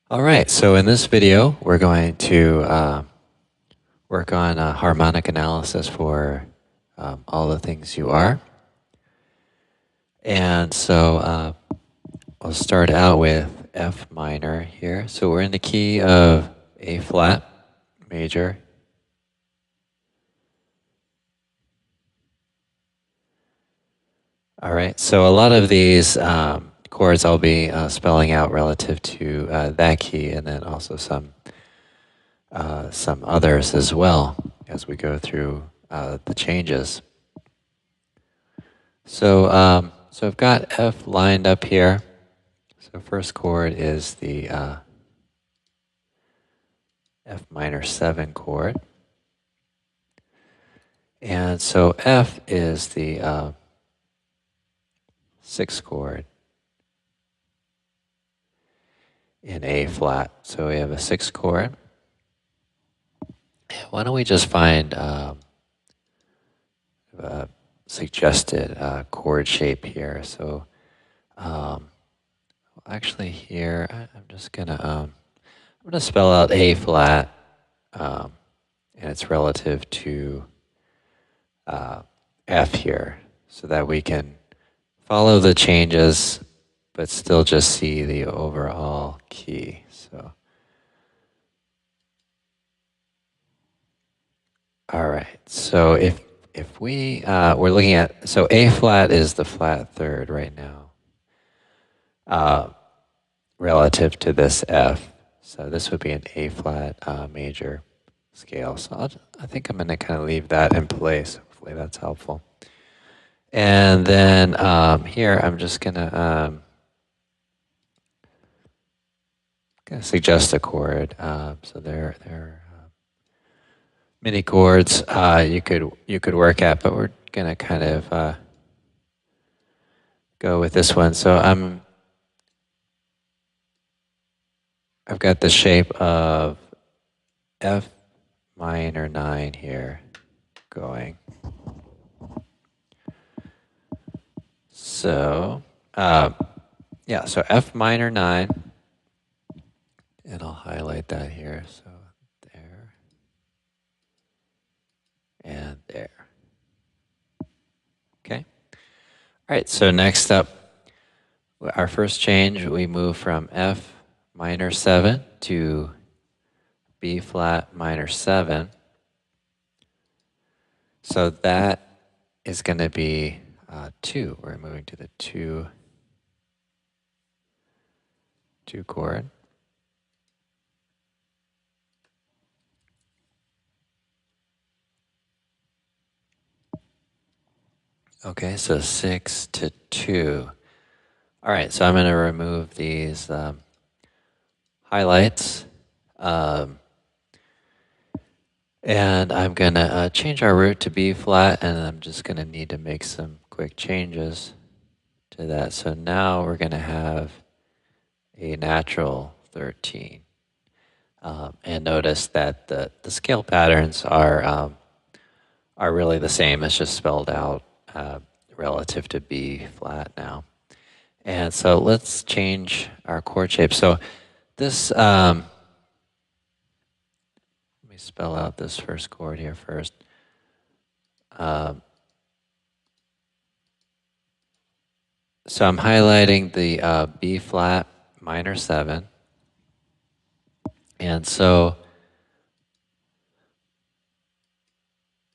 All right, so in this video, we're going to work on harmonic analysis for all the things you are. And so I'll start out with F minor here. So we're in the key of A flat major. All right, so a lot of these chords I'll be spelling out relative to that key, and then also some others as well as we go through the changes. So, so I've got F lined up here. So first chord is the F minor 7 chord. And so F is the 6th chord in A flat. So we have a 6th chord. Why don't we just find a suggested chord shape here? So actually here, I'm just gonna spell out A flat, and it's relative to F here, so that we can follow the changes, but still just see the overall key. So, all right. So if we're looking at, so A flat is the flat third right now, relative to this F. So this would be an A flat major scale. So I think I'm going to kind of leave that in place. Hopefully that's helpful. And then here I'm just going to suggest a chord. So there are many chords you could work at, but we're going to kind of go with this one. So I've got the shape of F minor 9 here going. So yeah, so F minor 9, and I'll highlight that here. So there and there. Okay. All right, so next up, our first change, we move from F minor 7 to B flat minor 7. So that is going to be 2. We're moving to the 2 chord. Okay, so 6 to 2. All right, so I'm going to remove these highlights. And I'm going to change our root to B flat, and I'm just going to need to make some quick changes to that. So now we're going to have a natural 13. And notice that the scale patterns are really the same. It's just spelled out relative to B flat now. And so let's change our chord shape. So this, let me spell out this first chord here first. So I'm highlighting the B flat minor 7. And so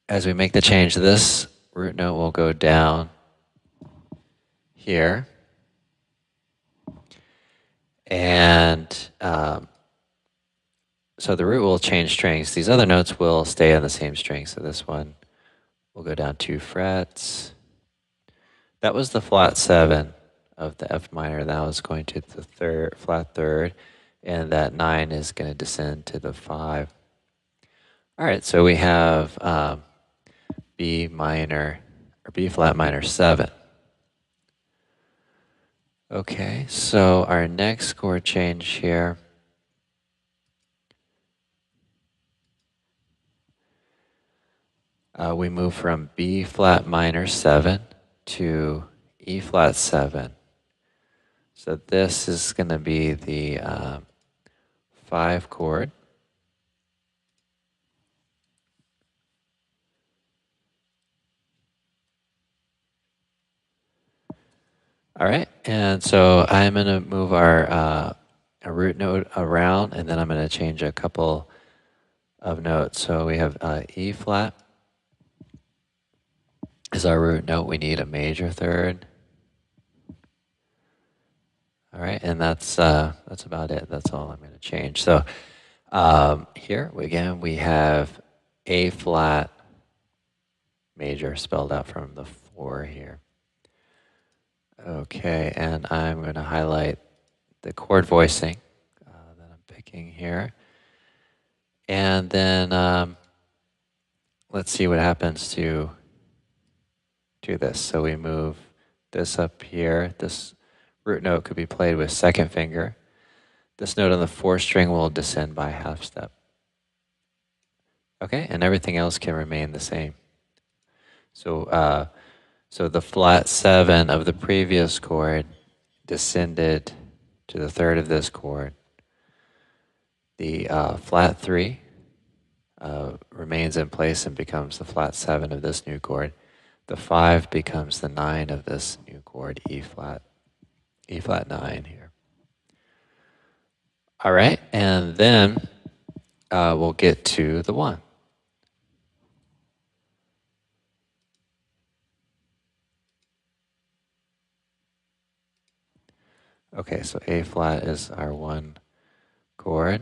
as we make the change, this root note will go down here. And so the root will change strings. These other notes will stay on the same string. So this one will go down 2 frets. That was the flat 7 of the F minor. That was going to the flat third. And that 9 is going to descend to the 5. All right, so we have B minor, or B flat minor 7. Okay, so our next chord change here, we move from B flat minor 7 to E flat 7. So this is going to be the 5 chord. All right, and so I'm going to move our root note around, and then I'm going to change a couple of notes. So we have E flat is our root note. We need a major third. All right, and that's about it. That's all I'm going to change. So here again we have A flat major spelled out from the 4 here. Okay, and I'm going to highlight the chord voicing that I'm picking here, and then let's see what happens to this. So we move this up here. This root note could be played with second finger. This note on the 4th string will descend by half step. Okay, and everything else can remain the same. So, so the flat 7 of the previous chord descended to the 3rd of this chord. The flat 3 remains in place and becomes the flat 7 of this new chord. The 5 becomes the 9 of this new chord, E flat 9 here. All right, and then we'll get to the 1. Okay, so A flat is our 1 chord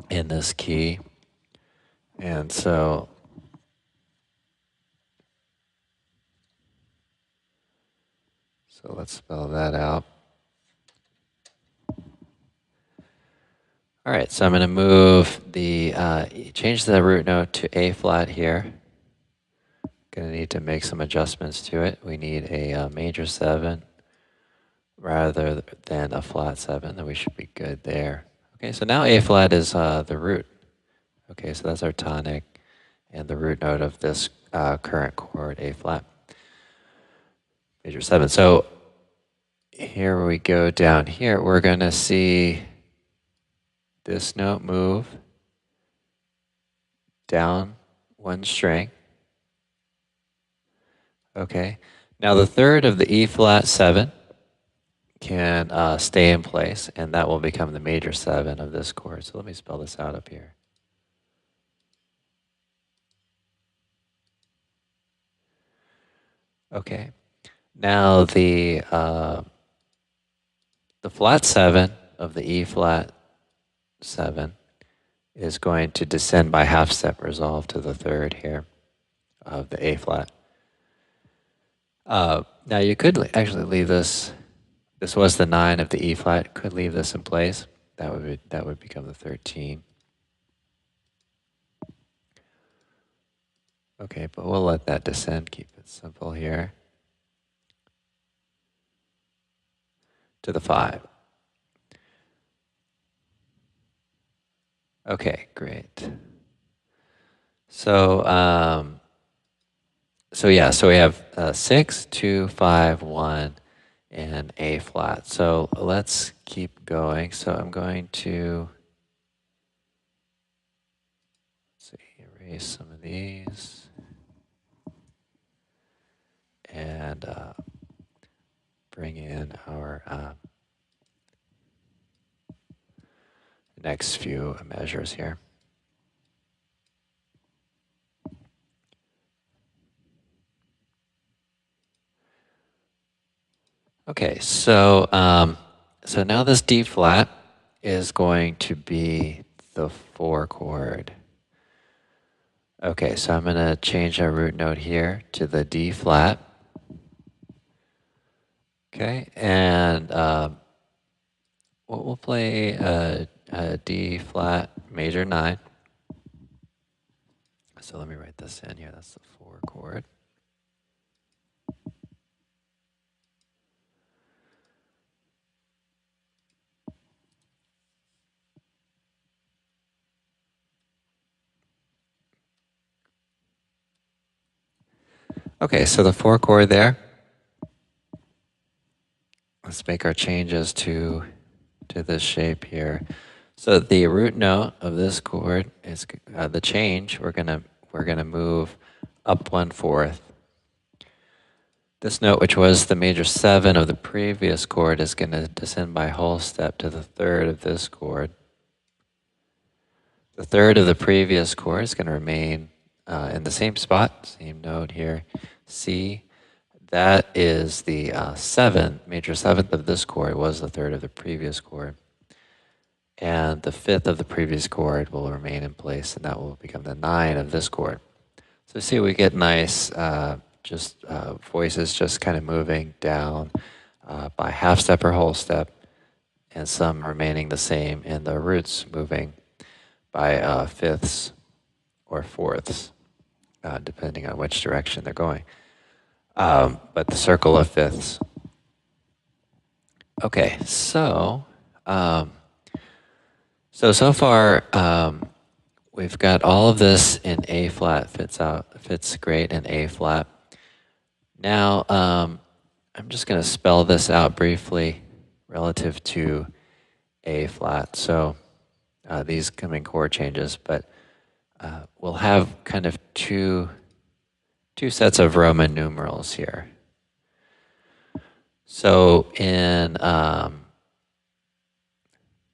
in this key. And so let's spell that out. All right, so I'm going to move the, change the root note to A flat here. Going to need to make some adjustments to it. We need a major 7 rather than a flat 7, then we should be good there. Okay, so now A flat is the root. Okay, so that's our tonic and the root note of this current chord, A flat, major 7. So here we go down here, we're going to see this note move down 1 string. Okay, now the 3rd of the E flat 7 can stay in place, and that will become the major 7 of this chord. So let me spell this out up here. Okay, now the flat 7 of the E flat 7 is going to descend by half step resolve to the 3rd here of the A flat. Now you could actually leave this. This was the 9 of the E flat. Could leave this in place. That would become the 13. Okay, but we'll let that descend. Keep it simple here. To the 5. Okay, great. So, so we have 6, 2, 5, 1, and A flat. So let's keep going. So I'm going to, let's see, erase some of these, and bring in our next few measures here. Okay, so so now this D flat is going to be the 4 chord. Okay, so I'm going to change our root note here to the D flat. Okay, and we'll play a D flat major 9. So let me write this in here. That's the 4 chord. Okay, so the 4 chord there. Let's make our changes to to this shape here. So the root note of this chord is the change. We're gonna move up 1/4. This note, which was the major 7 of the previous chord, is going to descend by a whole step to the 3rd of this chord. The 3rd of the previous chord is going to remain in the same spot, same note here, C. That is the 7th, major 7th of this chord was the 3rd of the previous chord. And the 5th of the previous chord will remain in place, and that will become the 9 of this chord. So see, we get nice voices just kind of moving down by half step or whole step, and some remaining the same, and the roots moving by fifths or fourths, depending on which direction they're going. But the circle of fifths. Okay, so so far we've got all of this in A flat. Fits great in A flat. Now I'm just going to spell this out briefly relative to A flat. So these coming chord changes, but we'll have kind of two sets of Roman numerals here. So in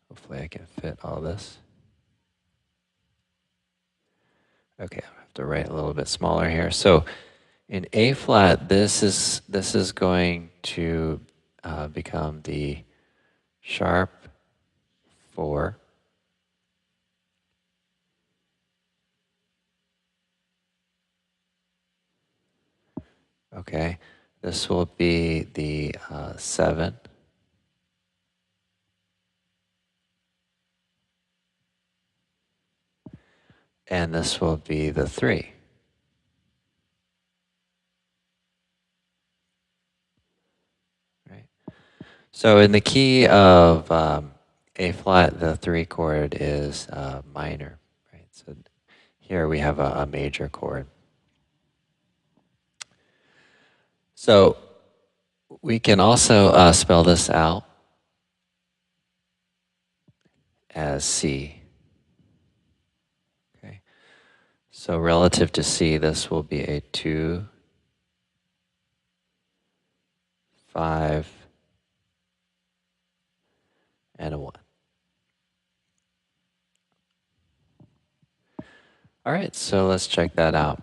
hopefully I can fit all this. Okay, I have to write a little bit smaller here. So in A flat, this is going to become the sharp 4. Okay, this will be the 7. And this will be the 3. Right. So in the key of A flat, the 3 chord is minor. Right. So here we have a major chord. So we can also spell this out as C. Okay. So relative to C, this will be a 2, 5, and a 1. All right, so let's check that out.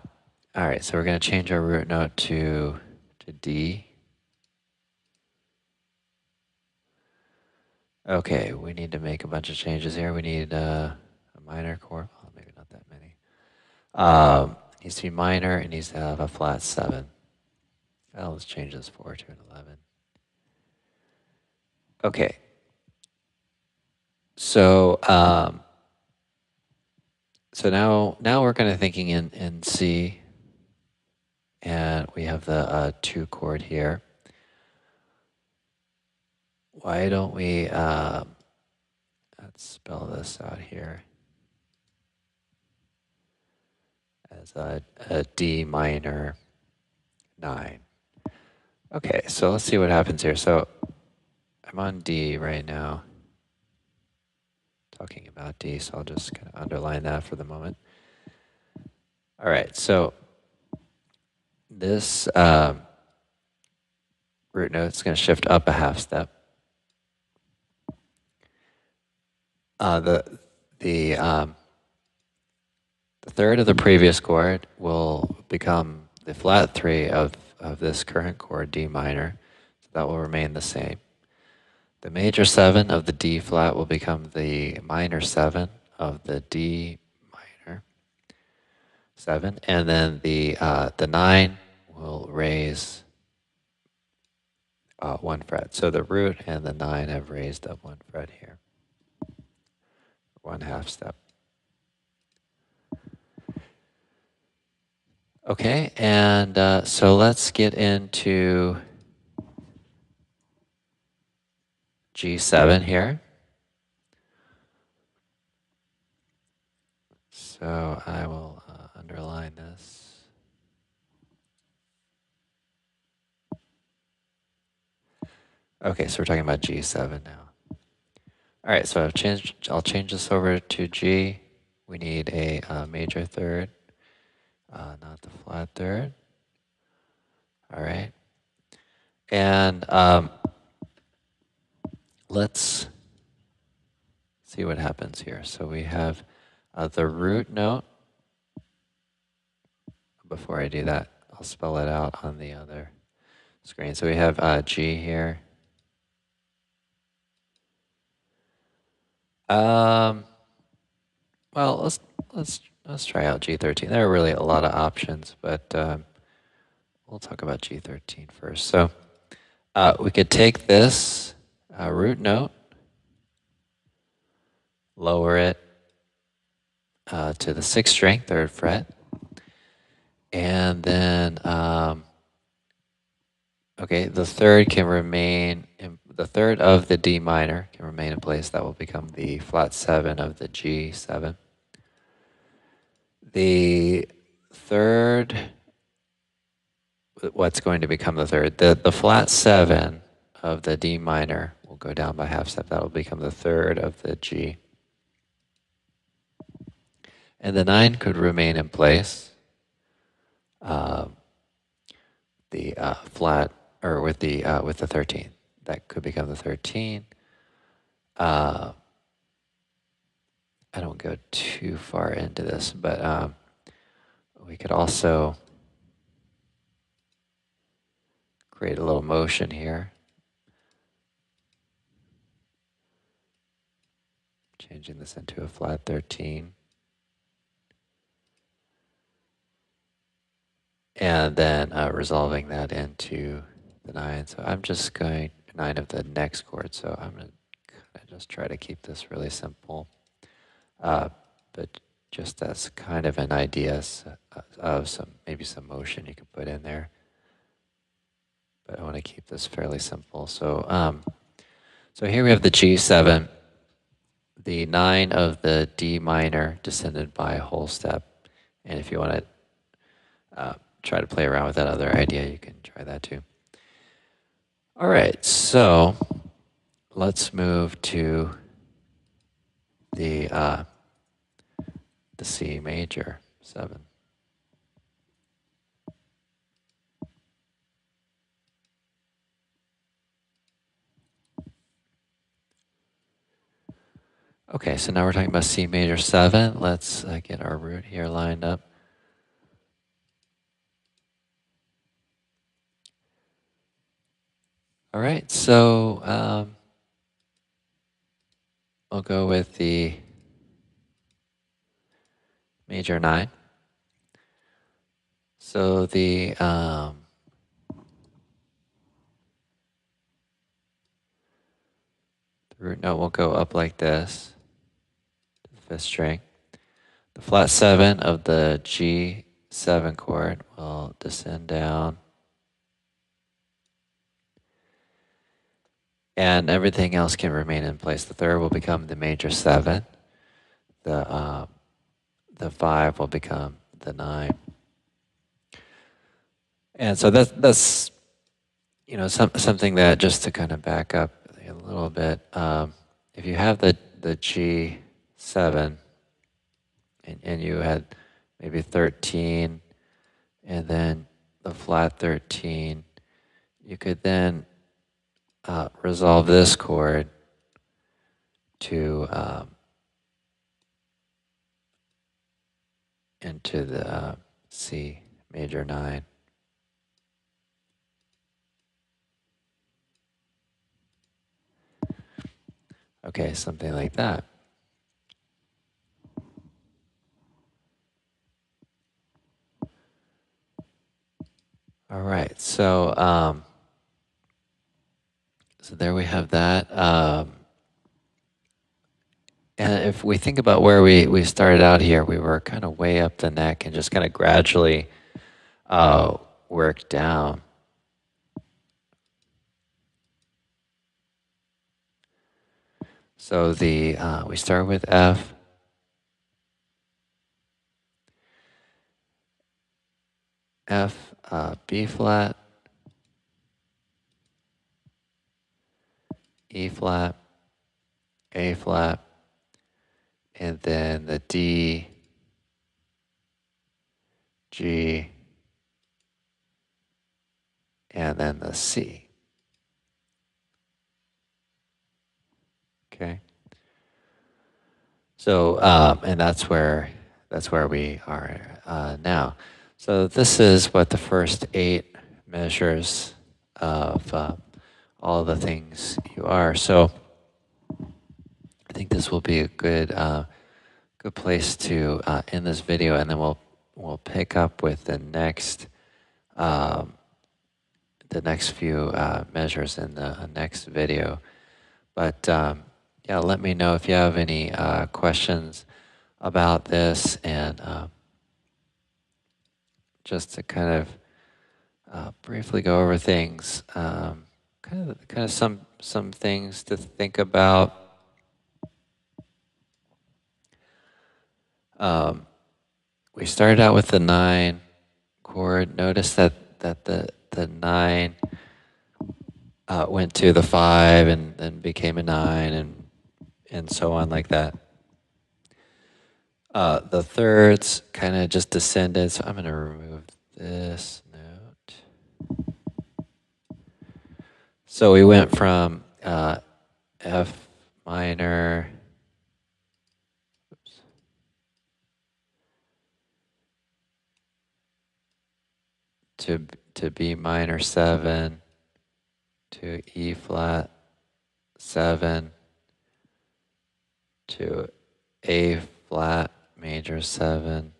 All right, so we're going to change our root note to D. Okay, we need to make a bunch of changes here. We need a minor chord. Well, maybe not that many. It needs to be minor. It needs to have a flat 7. Oh, let's change this 4 to an 11. Okay. So so now we're kind of thinking in C, and we have the 2 chord here. Why don't we let's spell this out here as a D minor 9. Okay, so let's see what happens here. So I'm on D right now, talking about D, so I'll just kind of underline that for the moment. All right, so this root note is going to shift up a half step. The 3rd of the previous chord will become the flat 3 of this current chord, D minor. So that will remain the same. The major 7 of the D flat will become the minor 7 of the D minor 7, and then the 9 will raise 1 fret. So the root and the 9 have raised up 1 fret here, 1 half step. Okay, and so let's get into G7 here. So I will underline this. Okay, so we're talking about G7 now. All right, so I'll change this over to G. We need a major third, not the flat third. All right. And let's see what happens here. So we have the root note. Before I do that, I'll spell it out on the other screen. So we have G here. Well, let's try out G13. There are really a lot of options, but we'll talk about G13 first. So we could take this root note, lower it to the sixth string, third fret, and then okay, the third can remain the third of the D minor can remain in place. That will become the flat 7 of the G7. The third, what's going to become the third? The flat 7 of the D minor will go down by half step. That will become the third of the G. And the 9 could remain in place. The flat, or with the 13. That could become the 13. I don't go too far into this, but we could also create a little motion here. Changing this into a flat 13. And then resolving that into the 9. So I'm just going 9 of the next chord. So I'm going to kind of just try to keep this really simple. But just as kind of an idea of maybe some motion you could put in there. But I want to keep this fairly simple. So so here we have the G7, the 9 of the D minor descended by a whole step. And if you want to try to play around with that other idea, you can try that too. All right, so let's move to the C major 7. Okay, so now we're talking about C major 7. Let's get our root here lined up. All right, so I'll go with the major 9. So the root note will go up like this to the 5th string. The flat 7 of the G7 chord will descend down. And everything else can remain in place. The third will become the major 7. The 5 will become the 9. And so that's something that, just to kind of back up a little bit, if you have the G7 and you had maybe 13 and then the flat 13, you could then resolve this chord to into the C major 9. Okay, something like that. All right, so so there we have that. And if we think about where we started out here, we were kind of way up the neck and just kind of gradually work down. So the we start with F, B flat, E flat, A flat, and then the D, G, and then the C. Okay. So, and that's where we are now. So this is what the first 8 measures of all the things you are. So I think this will be a good place to end this video, and then we'll pick up with um, the next few measures in the next video. But yeah, let me know if you have any questions about this, and just to kind of briefly go over things, kind of some things to think about. We started out with the 9 chord. Notice that the 9 went to the 5 and then became a 9, and so on like that. The thirds kind of just descended, so I'm going to remove this note. So we went from F minor, oops, to B minor 7, to E flat 7, to A flat major 7,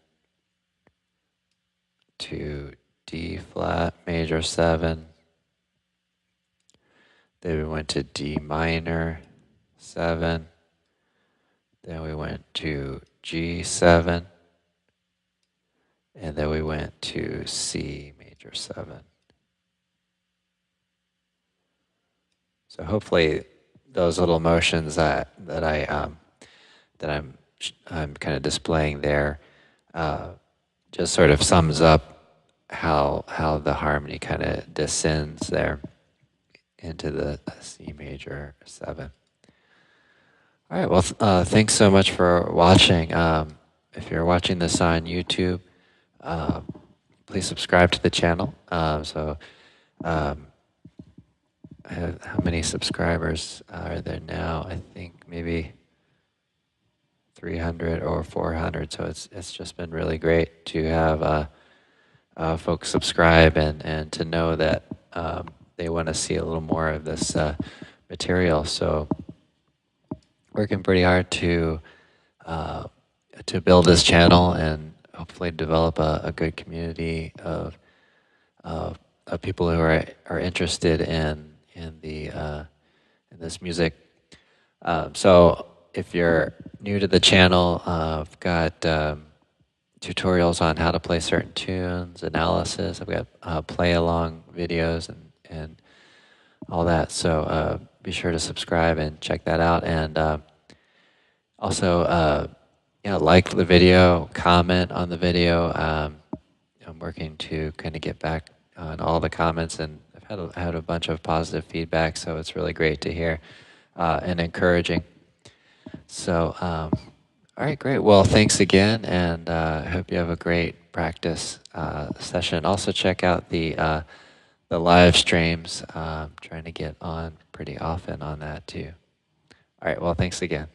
to D flat major 7. Then we went to D minor 7. Then we went to G7. And then we went to C major 7. So hopefully those little motions that I'm kind of displaying there just sort of sums up how the harmony kind of descends there into the C major 7. All right, well, thanks so much for watching. If you're watching this on YouTube, please subscribe to the channel. How many subscribers are there now? I think maybe 300 or 400. So it's just been really great to have folks subscribe and to know that they want to see a little more of this material. So working pretty hard to build this channel and hopefully develop a good community of people who are interested in this music. So if you're new to the channel, I've got tutorials on how to play certain tunes, analysis. I've got play along videos and all that. So be sure to subscribe and check that out. And also, like the video, comment on the video. I'm working to kind of get back on all the comments, and I've had a bunch of positive feedback, so it's really great to hear and encouraging. So, all right, great. Well, thanks again, and I hope you have a great practice session. Also, check out the live streams. I'm trying to get on pretty often on that too. All right, well, thanks again.